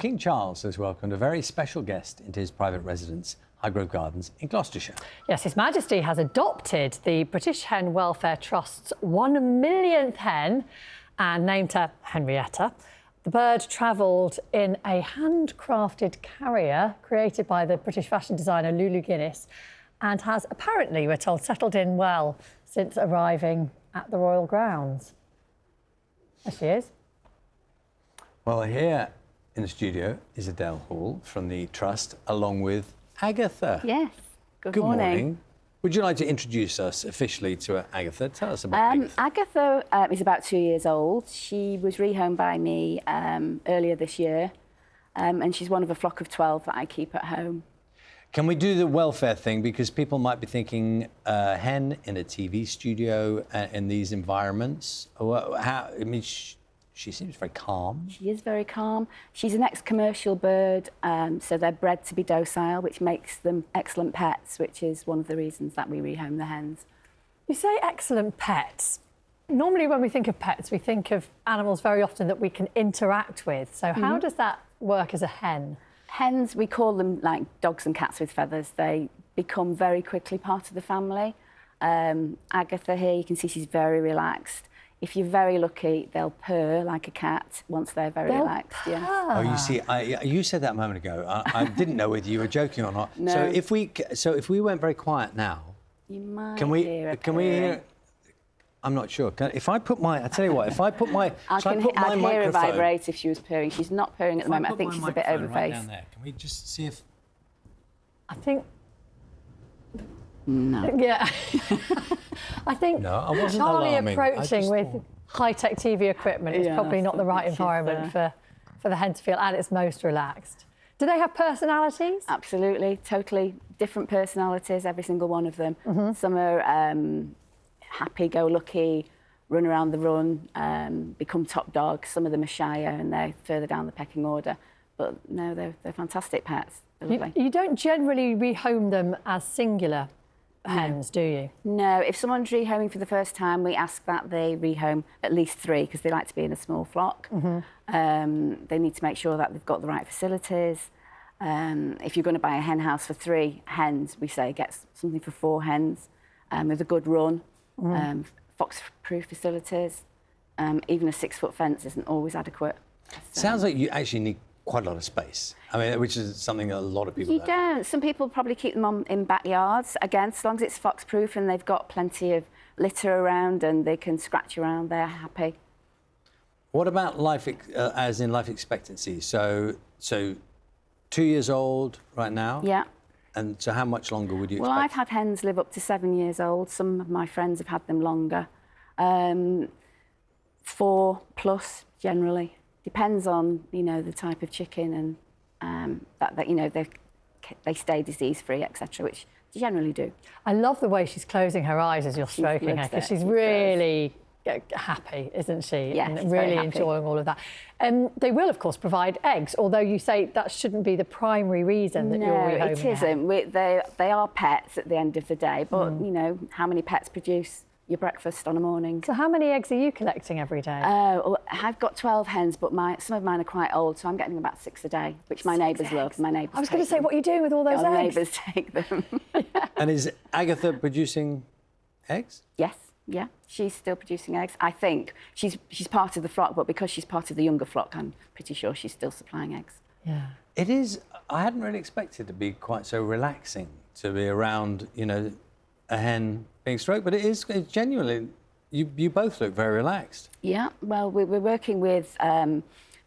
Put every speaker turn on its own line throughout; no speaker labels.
King Charles has welcomed a very special guest into his private residence, Highgrove Gardens in Gloucestershire.
Yes, His Majesty has adopted the British Hen Welfare Trust's 1 millionth hen and named her Henrietta. The bird travelled in a handcrafted carrier created by the British fashion designer Lulu Guinness and has apparently, we're told, settled in well since arriving at the royal grounds. There she is.
Well, here in the studio is Adele Hall from the Trust, along with Agatha.
Yes. Good
morning. Would you like to introduce us officially to Agatha? Tell us about Agatha.
Agatha is about 2 years old. She was rehomed by me earlier this year, and she's one of a flock of 12 that I keep at home.
Can we do the welfare thing? Because people might be thinking hen in a TV studio in these environments. How? I mean, she seems very calm.
She is very calm. She's an ex-commercial bird, so they're bred to be docile, which makes them excellent pets, which is one of the reasons that we rehome the hens.
You say excellent pets. Normally when we think of pets, we think of animals very often that we can interact with. So how does that work as a hen?
Hens, we call them like dogs and cats with feathers. They become very quickly part of the family. Agatha here, you can see she's very relaxed. If you're very lucky, they'll purr like a cat once they're very relaxed. Yeah.
Oh, you see, you said that a moment ago. I didn't know whether you were joking or not.
No.
So if we went very quiet now,
you might
hear it? I'm not sure. I tell you what, if I put my,
I'd hear her vibrate if she was purring. She's not purring at the moment. I think she's a bit overfaced.
Right down there. Can we just see if?
I think.
No.
Yeah. I think
no, I wasn't
Charlie
alarming.
approaching with high-tech TV equipment is probably not the right environment for the hen to feel at its most relaxed. Do they have personalities?
Absolutely, totally different personalities, every single one of them. Some are happy-go-lucky, run around the run, become top dogs. Some of them are shyer and they're further down the pecking order. But no, they're fantastic pets.
You don't generally rehome them as singular hens, do you?
No, if someone's rehoming for the first time, we ask that they rehome at least 3 because they like to be in a small flock. They need to make sure that they've got the right facilities. If you're going to buy a hen house for 3 hens, we say get something for 4 hens with a good run, fox-proof facilities. Even a 6-foot fence isn't always adequate.
Sounds like you actually need quite a lot of space. I mean, which is something that a lot of people
don't. Some people probably keep them in backyards. Again, as long as it's fox-proof and they've got plenty of litter around and they can scratch around, they're happy.
What about life, as in life expectancy? So 2 years old right now?
Yeah.
And so how much longer would you expect?
Well, I've had hens live up to 7 years old. Some of my friends have had them longer. 4 plus, generally. Depends on, you know, the type of chicken and that you know, they stay disease-free, etc., which they generally do.
I love the way she's closing her eyes as you're stroking her, because she's really happy, isn't she?
Yes,
and really enjoying all of that. They will, of course, provide eggs, although you say that shouldn't be the primary reason that you're rehoming.
No, it isn't. They are pets at the end of the day, but, you know, how many pets produce your breakfast on a morning?
So how many eggs are you collecting every day?
Well, I've got 12 hens, but some of mine are quite old, so I'm getting about 6 a day, which my neighbours love. My neighbours.
I was going to say, what are you doing with all those eggs?
My neighbours take them.
And is Agatha producing eggs?
Yes, yeah, she's still producing eggs. I think she's part of the flock, but because she's part of the younger flock, I'm pretty sure she's still supplying eggs.
Yeah.
It is. I hadn't really expected it to be quite so relaxing to be around, you know, a hen being stroked, but it's genuinely, you both look very relaxed. Yeah,
well, we're working with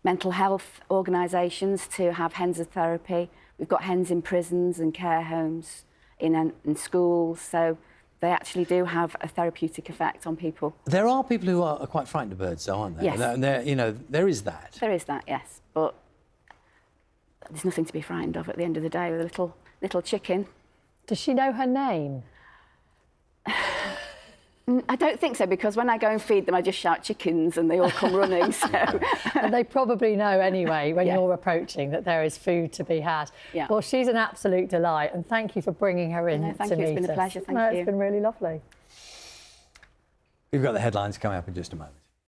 mental health organisations to have hens as therapy. We've got hens in prisons and care homes, in schools, so they actually do have a therapeutic effect on people. There
are people who are quite frightened of birds, though, aren't there?
Yes.
You know, there is that.
There is that, yes, but there's nothing to be frightened of at the end of the day with a little chicken.
Does she know her name?
I don't think so, because when I go and feed them, I just shout chickens and they all come running. So.
And they probably know anyway, when you're approaching, that there is food to be had.
Yeah.
Well, she's an absolute delight, and thank you for bringing her in to meet us.
Thank you, it's been a pleasure, thank you.
It's been really lovely.
We've got the headlines coming up in just a moment.